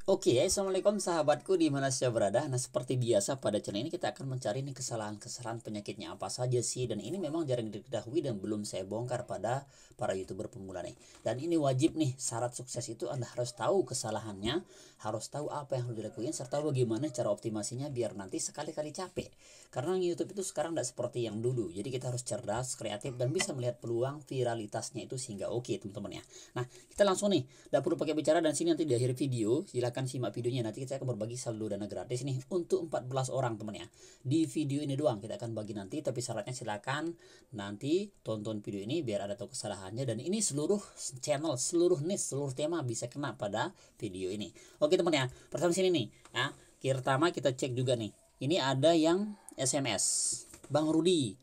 Oke, assalamualaikum sahabatku di mana saja berada. Nah, seperti biasa pada channel ini kita akan mencari nih kesalahan-kesalahan penyakitnya apa saja sih. Dan ini memang jarang diketahui dan belum saya bongkar pada para youtuber pemula nih. Dan ini wajib nih, syarat sukses itu Anda harus tahu kesalahannya, harus tahu apa yang harus dilakukan, serta bagaimana cara optimasinya biar nanti sekali-kali capek. Karena YouTube itu sekarang tidak seperti yang dulu. Jadi kita harus cerdas, kreatif, dan bisa melihat peluang viralitasnya itu sehingga oke teman-teman ya. Nah, kita langsung nih, tidak perlu pakai bicara, dan sini nanti di akhir video silakan simak videonya. Nanti kita akan berbagi saldo dana gratis nih untuk 14 orang teman ya. Di video ini doang kita akan bagi nanti, tapi syaratnya silakan nanti tonton video ini biar ada tahu kesalahannya. Dan ini seluruh channel, seluruh niche, seluruh tema bisa kena pada video ini. Oke teman ya, pertama sini nih ya. Pertama kita cek juga nih. Ini ada yang SMS, Bang Rudi,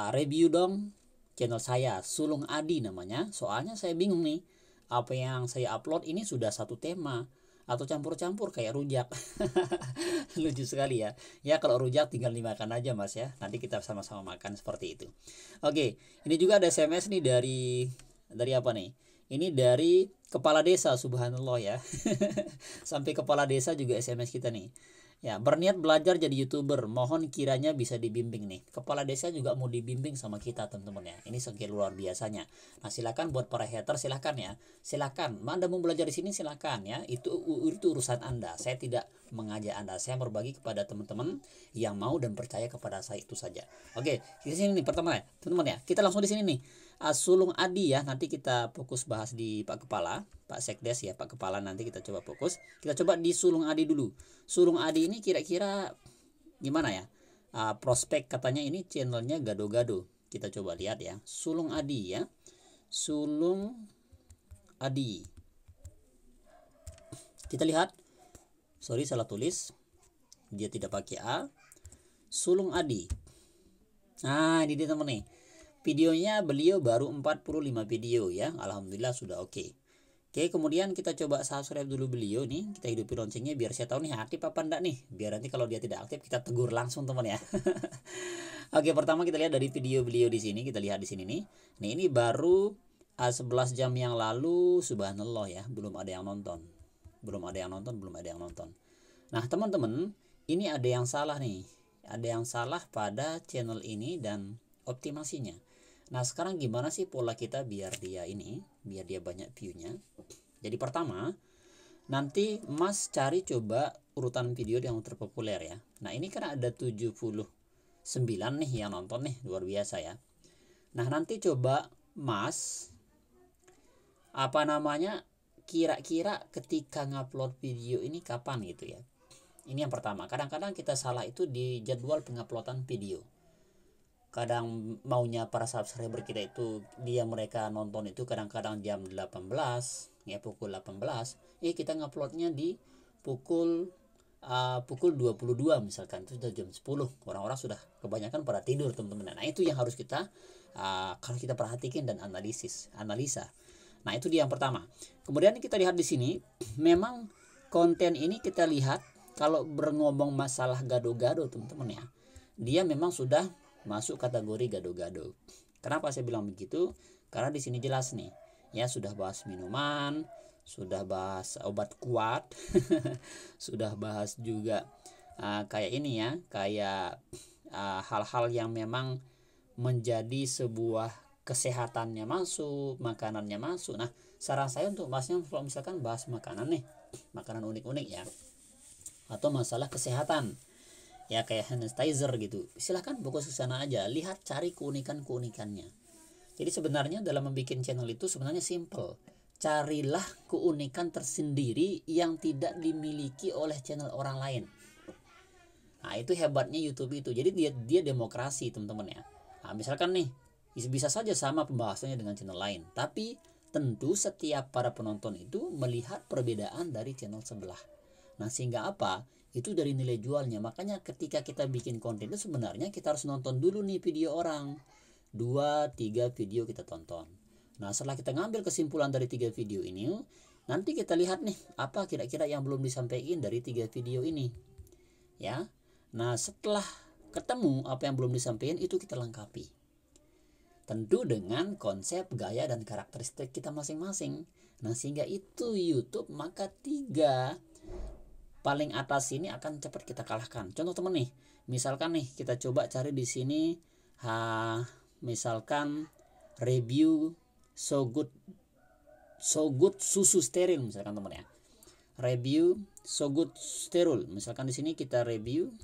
review dong channel saya, Sulung Adi namanya. Soalnya saya bingung nih, apa yang saya upload ini sudah satu tema atau campur-campur kayak rujak. Lucu sekali ya. Ya kalau rujak tinggal dimakan aja mas ya. Nanti kita sama-sama makan seperti itu. Oke, ini juga ada SMS nih dari apa nih? Ini dari kepala desa, subhanallah ya. Sampai kepala desa juga SMS kita nih. Ya, berniat belajar jadi YouTuber, mohon kiranya bisa dibimbing nih. Kepala desa juga mau dibimbing sama kita teman-teman ya. Ini saking luar biasanya. Nah, silakan buat para hater silakan ya. Silakan, Anda mau belajar di sini silakan ya. Itu urusan Anda. Saya tidak mengajak Anda. Saya berbagi kepada teman-teman yang mau dan percaya kepada saya itu saja. Oke, di sini nih pertama ya, teman-teman ya. Kita langsung di sini nih. Sulung Adi ya, nanti kita fokus bahas di Pak Kepala, Pak Sekdes ya, Pak Kepala nanti kita coba fokus. Kita coba di Sulung Adi dulu. Sulung Adi ini kira-kira gimana ya? Prospek katanya ini channelnya gado-gado. Kita coba lihat ya. Sulung Adi ya. Sulung Adi. Kita lihat. Sorry salah tulis. Dia tidak pakai A. Sulung Adi. Nah, ini dia teman nih. Videonya beliau baru 45 video ya. Alhamdulillah sudah oke. Oke, kemudian kita coba subscribe dulu beliau nih. Kita hidupi loncengnya biar saya tahu nih aktif apa enggak nih. Biar nanti kalau dia tidak aktif kita tegur langsung teman ya. Oke, pertama kita lihat dari video beliau di sini. Kita lihat di sini nih. Nih ini baru 11 jam yang lalu, subhanallah ya, belum ada yang nonton. Belum ada yang nonton, belum ada yang nonton. Nah, teman-teman, ini ada yang salah nih. Ada yang salah pada channel ini dan optimasinya. Nah, sekarang gimana sih pola kita biar dia banyak view-nya? Jadi pertama, nanti Mas cari coba urutan video yang terpopuler ya. Nah, ini kan ada 79 nih yang nonton nih, luar biasa ya. Nah, nanti coba Mas kira-kira ketika ngupload video ini kapan gitu ya. Ini yang pertama. Kadang-kadang kita salah itu di jadwal penguploadan video. Kadang maunya para subscriber kita itu mereka nonton itu kadang-kadang jam 18 ya, pukul 18 kita nguploadnya di pukul 22 misalkan, itu sudah jam 10, orang-orang sudah kebanyakan pada tidur teman-teman. Nah, itu yang harus kita kalau kita perhatikan dan analisa. Nah, itu dia yang pertama. Kemudian kita lihat di sini, memang konten ini kita lihat kalau berngomong masalah gado-gado teman-teman ya, dia memang sudah masuk kategori gado-gado. Kenapa saya bilang begitu? Karena di sini jelas nih, ya sudah bahas minuman, sudah bahas obat kuat, sudah bahas juga kayak ini ya, kayak hal-hal yang memang menjadi sebuah kesehatannya masuk, makanannya masuk. Nah, saran saya untuk bahasnya kalau misalkan bahas makanan nih, makanan unik-unik ya, atau masalah kesehatan ya kayak hand sanitizer gitu, silahkan fokus ke sana aja, lihat cari keunikannya. Jadi sebenarnya dalam membuat channel itu sebenarnya simple, carilah keunikan tersendiri yang tidak dimiliki oleh channel orang lain. Nah, itu hebatnya YouTube itu. Jadi dia demokrasi teman-teman ya. Nah, misalkan nih bisa saja sama pembahasannya dengan channel lain, tapi tentu setiap para penonton itu melihat perbedaan dari channel sebelah. Nah, sehingga apa? Itu dari nilai jualnya. Makanya ketika kita bikin konten itu sebenarnya kita harus nonton dulu nih video orang, 2-3 video kita tonton. Nah, setelah kita ngambil kesimpulan dari 3 video ini, nanti kita lihat nih apa kira-kira yang belum disampaikan dari 3 video ini ya. Nah, setelah ketemu apa yang belum disampaikan, itu kita lengkapi, tentu dengan konsep, gaya, dan karakteristik kita masing-masing. Nah, sehingga itu YouTube maka 3 paling atas ini akan cepat kita kalahkan. Contoh teman nih, misalkan nih kita coba cari di sini, misalkan review so good susu steril misalkan teman ya. Review so good steril. Misalkan di sini kita review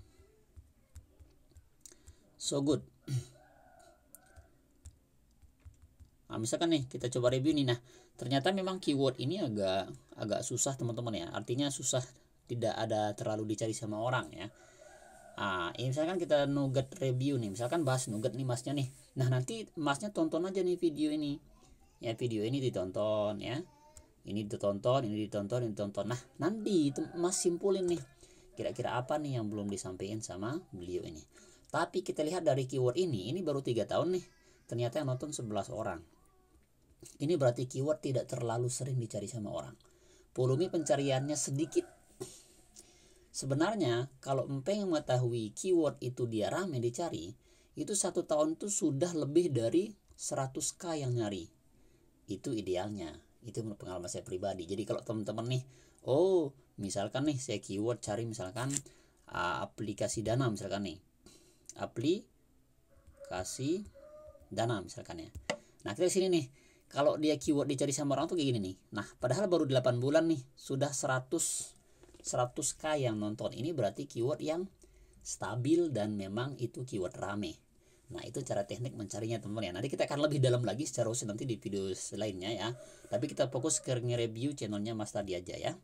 so good. Nah, misalkan nih kita coba review nih. Nah, ternyata memang keyword ini agak susah teman-teman ya. Artinya susah, tidak ada terlalu dicari sama orang ya. Ini misalkan kita nugget review nih, misalkan bahas nugget nih masnya nih. Nah, nanti masnya tonton aja nih video ini. Ya, video ini ditonton ya. Ini ditonton, ini ditonton, ini ditonton. Nah, nanti itu mas simpulin nih. Kira-kira apa nih yang belum disampaikan sama beliau ini. Tapi kita lihat dari keyword ini baru 3 tahun nih. Ternyata yang nonton 11 orang. Ini berarti keyword tidak terlalu sering dicari sama orang. Volume pencariannya sedikit. Sebenarnya kalau pengen mengetahui keyword itu dia rame dicari, itu 1 tahun itu sudah lebih dari 100k yang nyari. Itu idealnya. Itu menurut pengalaman saya pribadi. Jadi kalau teman-teman nih, misalkan nih saya keyword cari misalkan aplikasi Dana misalkan nih. Aplikasi Dana misalkan ya. Nah, kita di sini nih. Kalau dia keyword dicari sama orang tuh kayak gini nih. Nah, padahal baru 8 bulan nih sudah 100k yang nonton. Ini berarti keyword yang stabil dan memang itu keyword rame. Nah, itu cara teknik mencarinya teman-teman ya. Nanti kita akan lebih dalam lagi secara khusus nanti di video lainnya ya. Tapi kita fokus ke nge-review channelnya Mas tadi aja ya.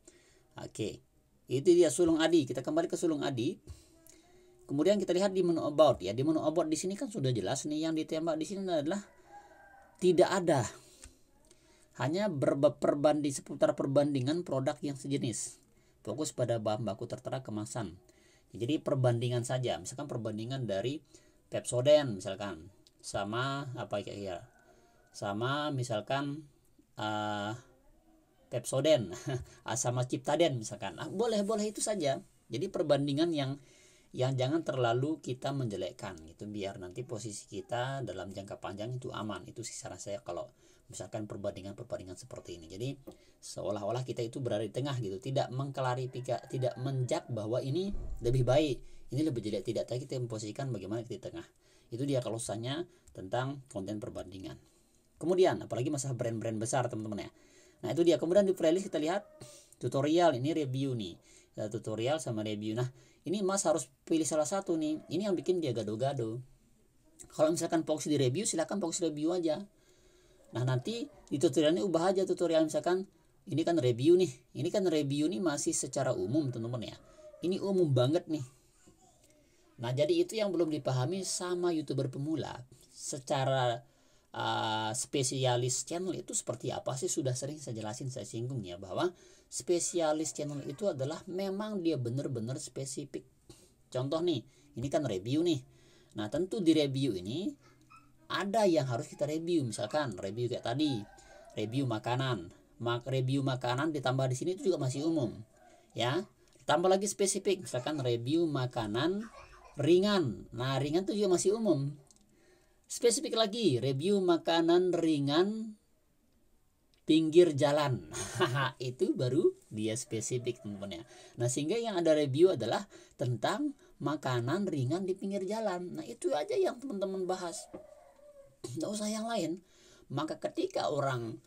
Oke. Itu dia Sulung Adi. Kita kembali ke Sulung Adi. Kemudian kita lihat di menu about ya. Di menu about di sini kan sudah jelas nih, yang ditembak di sini adalah tidak ada. Hanya seputar perbandingan produk yang sejenis. Fokus pada bahan baku tertera kemasan. Jadi perbandingan saja. Misalkan perbandingan dari Pepsodent misalkan sama apa ya? Sama misalkan Pepsodent sama Ciptaden misalkan. Boleh itu saja. Jadi perbandingan yang jangan terlalu kita menjelekkan gitu, biar nanti posisi kita dalam jangka panjang itu aman. Itu sih saran saya kalau misalkan perbandingan seperti ini. Jadi seolah-olah kita itu berada di tengah gitu, tidak mengklarifikasi, tidak menjak bahwa ini lebih baik, ini lebih jelek, tidak, tapi kita memposisikan bagaimana kita di tengah. Itu dia kalau usahanya tentang konten perbandingan. Kemudian apalagi masalah brand-brand besar teman-teman ya. Nah, itu dia. Kemudian di playlist kita lihat tutorial, ini review nih ya, tutorial sama review. Nah, ini Mas harus pilih salah satu nih. Ini yang bikin dia gado-gado. Kalau misalkan fokus di review, silakan fokus review aja. Nah, nanti di tutorialnya ubah aja tutorial, misalkan ini kan review nih. Ini kan review nih masih secara umum teman-teman ya. Ini umum banget nih. Nah, jadi itu yang belum dipahami sama YouTuber pemula. Secara spesialis channel itu seperti apa sih, sudah sering saya jelasin, saya singgung ya, bahwa spesialis channel itu adalah memang dia benar-benar spesifik. Contoh nih, ini kan review nih. Nah, tentu di review ini ada yang harus kita review, misalkan review kayak tadi, review makanan. Review makanan ditambah di sini itu juga masih umum ya. Tambah lagi spesifik, misalkan review makanan ringan. Nah, ringan itu juga masih umum. Spesifik lagi, review makanan ringan pinggir jalan. Itu baru dia spesifik teman-teman ya. Nah, sehingga yang ada review adalah tentang makanan ringan di pinggir jalan. Nah, itu aja yang teman-teman bahas, nggak usah yang lain. Maka ketika orang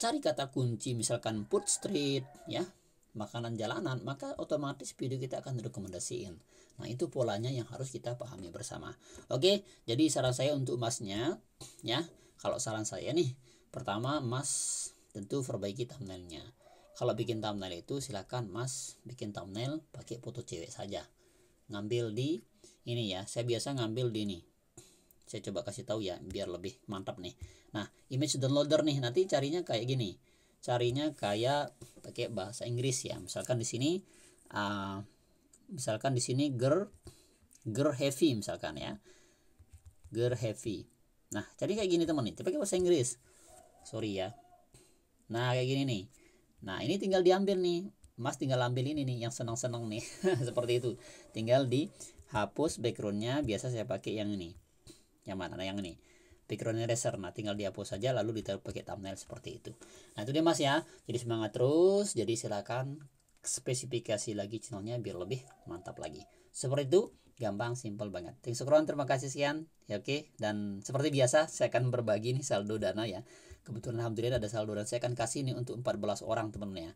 cari kata kunci misalkan food street ya, makanan jalanan, maka otomatis video kita akan direkomendasiin. Nah, itu polanya yang harus kita pahami bersama. Oke, jadi saran saya untuk Masnya ya, kalau saran saya nih, pertama Mas tentu perbaiki thumbnailnya. Kalau bikin thumbnail itu silakan Mas bikin thumbnail pakai foto cewek saja. Ngambil di ini ya, saya biasa ngambil di ini. Saya coba kasih tahu ya biar lebih mantap nih. Nah, image downloader nih, nanti carinya kayak gini. Carinya kayak pakai bahasa Inggris ya. Misalkan di sini girl heavy misalkan ya. Girl heavy. Nah, cari kayak gini teman nih, pakai bahasa Inggris. Sorry ya. Nah, kayak gini nih. Nah, ini tinggal diambil nih. Mas tinggal ambil ini nih yang senang-senang nih. Seperti itu. Tinggal dihapus backgroundnya. Biasa saya pakai yang ini. Yang mana? Nah, yang ini. Background eraser. Nah, tinggal dihapus saja lalu ditaruh pakai thumbnail seperti itu. Nah, itu dia Mas ya. Jadi semangat terus. Jadi silakan spesifikasi lagi channelnya biar lebih mantap lagi. Seperti itu, gampang, simple banget. Thanks for watching, terima kasih sekian. Ya oke, dan seperti biasa saya akan berbagi nih saldo dana ya. Kebetulan alhamdulillah ada saldo dan saya akan kasih nih untuk 14 orang teman-teman ya.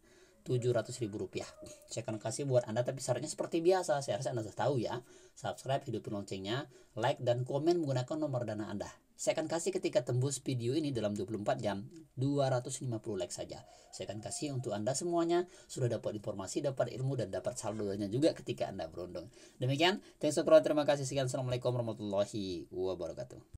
700.000 rupiah saya akan kasih buat Anda, tapi syaratnya seperti biasa. Saya rasa Anda sudah tahu ya. Subscribe, hidupin loncengnya, like dan komen menggunakan nomor dana Anda. Saya akan kasih ketika tembus video ini dalam 24 jam 250 like saja. Saya akan kasih untuk Anda semuanya. Sudah dapat informasi, dapat ilmu, dan dapat saldonya juga ketika Anda beruntung. Demikian, thanks for watching, terima kasih sekian. Assalamualaikum warahmatullahi wabarakatuh.